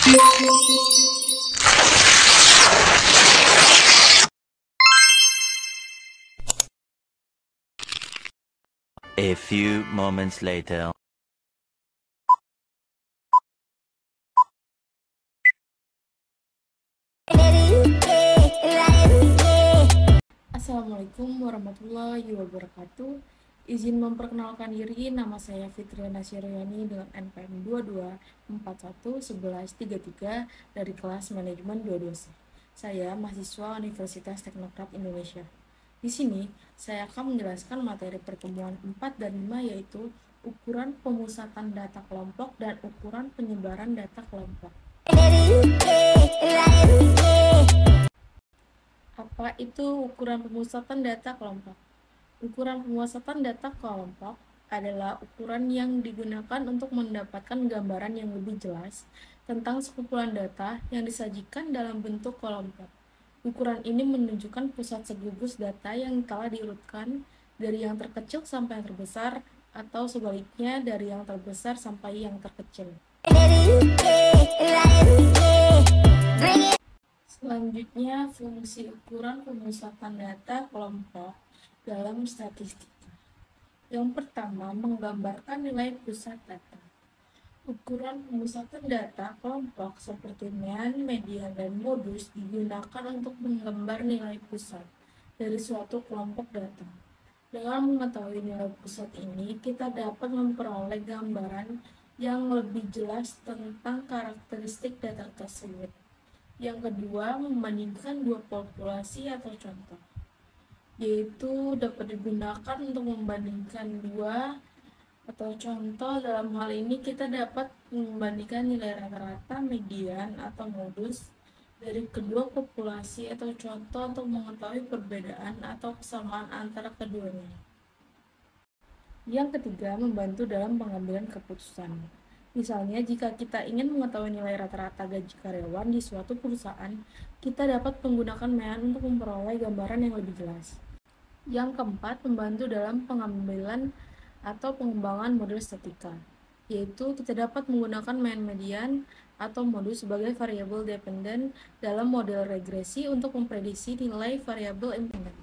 A few moments later. Assalamualaikum warahmatullahi wabarakatuh. Izin memperkenalkan diri, nama saya Fitriana Syariani dengan NPM 22411133 dari kelas manajemen 22C. Saya mahasiswa Universitas Teknokrat Indonesia. Di sini, saya akan menjelaskan materi pertemuan 4 dan 5 yaitu ukuran pemusatan data kelompok dan ukuran penyebaran data kelompok. Apa itu ukuran pemusatan data kelompok? Ukuran pemusatan data kelompok adalah ukuran yang digunakan untuk mendapatkan gambaran yang lebih jelas tentang sekumpulan data yang disajikan dalam bentuk kelompok. Ukuran ini menunjukkan pusat segugus data yang telah diurutkan dari yang terkecil sampai yang terbesar atau sebaliknya dari yang terbesar sampai yang terkecil. Selanjutnya, fungsi ukuran pemusatan data kelompok dalam statistika. Yang pertama, menggambarkan nilai pusat data. Ukuran pemusatan data kelompok seperti mean, median, dan modus digunakan untuk menggambar nilai pusat dari suatu kelompok data. Dengan mengetahui nilai pusat ini, kita dapat memperoleh gambaran yang lebih jelas tentang karakteristik data tersebut. Yang kedua, membandingkan dua populasi atau contoh, yaitu dapat digunakan untuk membandingkan dua atau contoh. Dalam hal ini kita dapat membandingkan nilai rata-rata, median, atau modus dari kedua populasi atau contoh untuk mengetahui perbedaan atau kesamaan antara keduanya. Yang ketiga, membantu dalam pengambilan keputusan. Misalnya, jika kita ingin mengetahui nilai rata-rata gaji karyawan di suatu perusahaan, kita dapat menggunakan mean untuk memperoleh gambaran yang lebih jelas. Yang keempat, membantu dalam pengambilan atau pengembangan model statika, yaitu kita dapat menggunakan mean, median, atau modus sebagai variabel dependen dalam model regresi untuk memprediksi nilai variabel independen.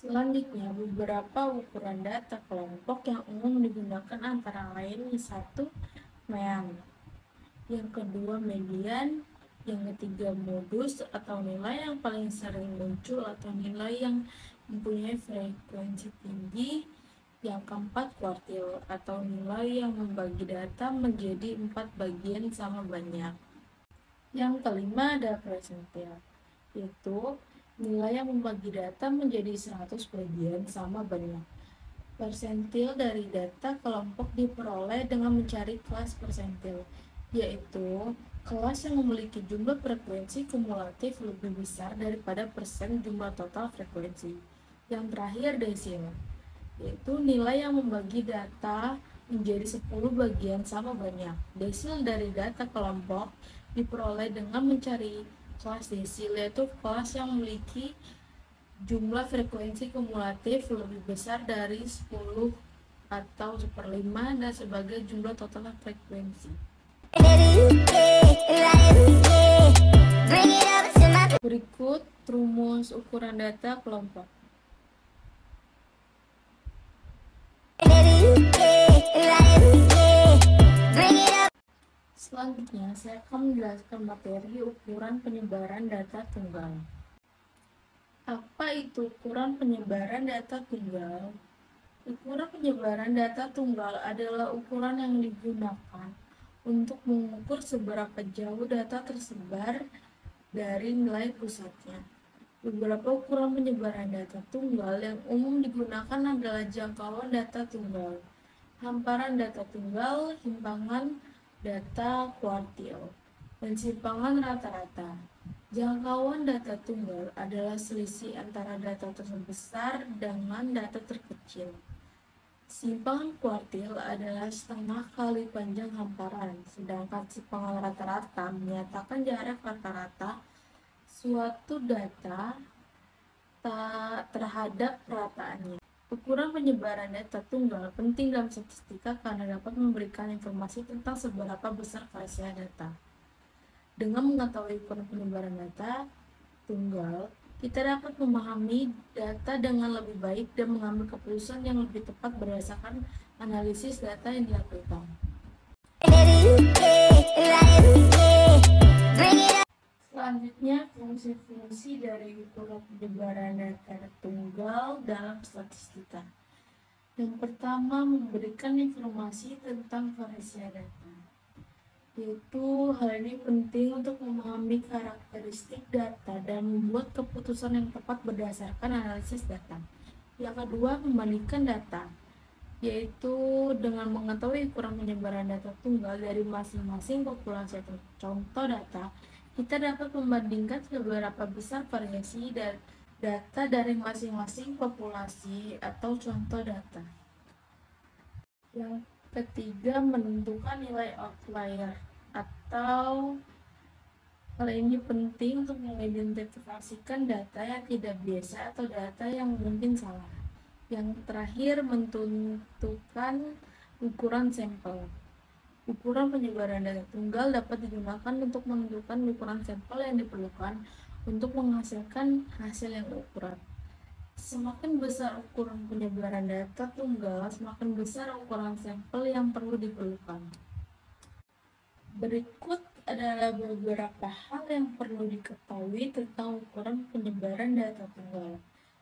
Selanjutnya, beberapa ukuran data kelompok yang umum digunakan antara lain: 1. Mean, yang kedua median, yang ketiga modus atau nilai yang paling sering muncul atau nilai yang mempunyai frekuensi tinggi, yang keempat kuartil atau nilai yang membagi data menjadi 4 bagian sama banyak. Yang kelima ada persentil, yaitu nilai yang membagi data menjadi 100 bagian sama banyak. Persentil dari data kelompok diperoleh dengan mencari kelas persentil, yaitu kelas yang memiliki jumlah frekuensi kumulatif lebih besar daripada persen jumlah total frekuensi. Yang terakhir desil, yaitu nilai yang membagi data menjadi 10 bagian sama banyak. Desil dari data kelompok diperoleh dengan mencari kelas desil, yaitu kelas yang memiliki jumlah frekuensi kumulatif lebih besar dari 10 atau 1/5 dan sebagai jumlah total frekuensi. Berikut rumus ukuran data kelompok. Selanjutnya, saya akan menjelaskan materi ukuran penyebaran data tunggal. Apa itu ukuran penyebaran data tunggal? Ukuran penyebaran data tunggal adalah ukuran yang digunakan untuk mengukur seberapa jauh data tersebar dari nilai pusatnya. Beberapa ukuran penyebaran data tunggal yang umum digunakan adalah jangkauan data tunggal, hamparan data tunggal, himpangan data kuartil, dan simpangan rata-rata. Jangkauan data tunggal adalah selisih antara data terbesar dengan data terkecil. Simpangan kuartil adalah setengah kali panjang hamparan, sedangkan simpangan rata-rata menyatakan jarak rata-rata suatu data terhadap perataannya. Ukuran penyebaran data tunggal penting dalam statistika karena dapat memberikan informasi tentang seberapa besar variasi data. Dengan mengetahui ukuran penyebaran data tunggal, kita dapat memahami data dengan lebih baik dan mengambil keputusan yang lebih tepat berdasarkan analisis data yang dilakukan. Selanjutnya, fungsi-fungsi dari ukuran penyebaran data tunggal dalam statistika. Yang pertama, memberikan informasi tentang variasi data. Yaitu hal ini penting untuk memahami karakteristik data dan membuat keputusan yang tepat berdasarkan analisis data. Yang kedua, membandingkan data, yaitu dengan mengetahui ukuran penyebaran data tunggal dari masing-masing populasi atau contoh data, kita dapat membandingkan seberapa besar variasi data dari masing-masing populasi atau contoh data. Yang ketiga, menentukan nilai outlier atau hal ini penting untuk mengidentifikasikan data yang tidak biasa atau data yang mungkin salah. Yang terakhir, menentukan ukuran sampel. Ukuran penyebaran data tunggal dapat digunakan untuk menentukan ukuran sampel yang diperlukan untuk menghasilkan hasil yang akurat. Semakin besar ukuran penyebaran data tunggal, semakin besar ukuran sampel yang perlu diperlukan. Berikut adalah beberapa hal yang perlu diketahui tentang ukuran penyebaran data tunggal.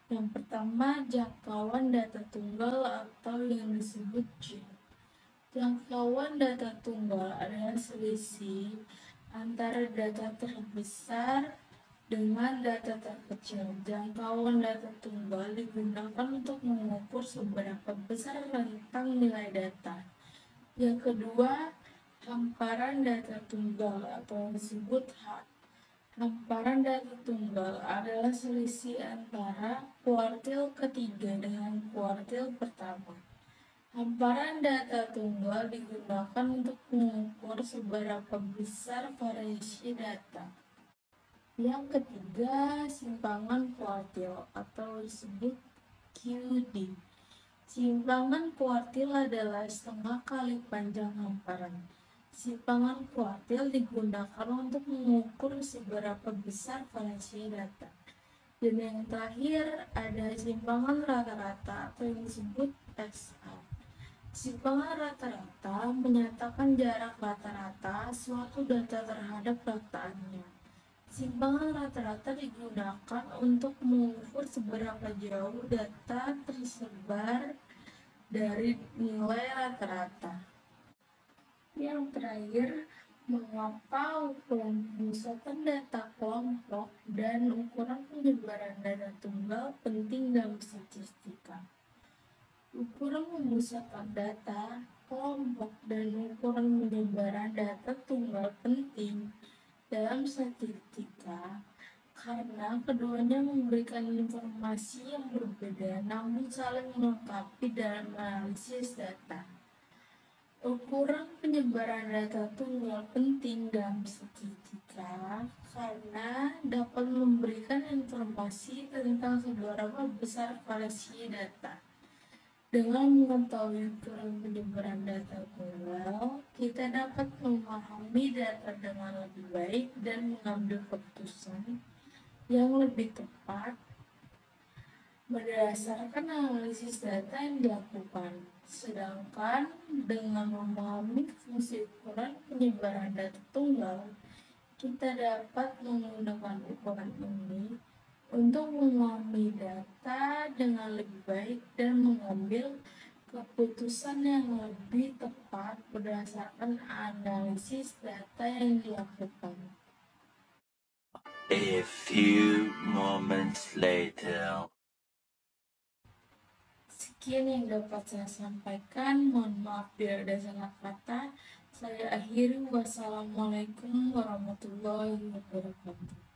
Yang pertama, jangkauan data tunggal atau yang disebut J. Jangkauan data tunggal adalah selisih antara data terbesar dengan data terkecil. Jangkauan data tunggal digunakan untuk mengukur seberapa besar rentang nilai data. Yang kedua, hamparan data tunggal atau disebut H. Hamparan data tunggal adalah selisih antara kuartil ketiga dengan kuartil pertama. Hamparan data tunggal digunakan untuk mengukur seberapa besar variasi data. Yang ketiga, simpangan kuartil atau disebut QD. Simpangan kuartil adalah setengah kali panjang hamparan. Simpangan kuartil digunakan untuk mengukur seberapa besar variasi data. Dan yang terakhir ada simpangan rata-rata atau yang disebut SR. Simpangan rata-rata menyatakan jarak rata-rata suatu data terhadap rataannya. Simpangan rata-rata digunakan untuk mengukur seberapa jauh data tersebar dari nilai rata-rata. Yang terakhir, mengapa ukuran pemusatan data kelompok dan ukuran penyebaran data tunggal penting dalam statistika. Ukuran pemusatan data kelompok dan ukuran penyebaran data tunggal penting dalam statistika karena keduanya memberikan informasi yang berbeda namun saling melengkapi dalam analisis data. Ukuran penyebaran data tunggal penting dalam statistika karena dapat memberikan informasi tentang seberapa besar variasi data. Dengan mengetahui ukuran penyebaran data tunggal, kita dapat memahami data dengan lebih baik dan mengambil keputusan yang lebih tepat berdasarkan analisis data yang dilakukan. Sedangkan dengan memahami fungsi ukuran penyebaran data tunggal, kita dapat menggunakan ukuran ini untuk memahami data dengan lebih baik dan mengambil keputusan yang lebih tepat berdasarkan analisis data yang dilakukan. A few moments later. Sekian yang dapat saya sampaikan. Mohon maaf bila ada salah kata. Saya akhiri. Wassalamualaikum warahmatullahi wabarakatuh.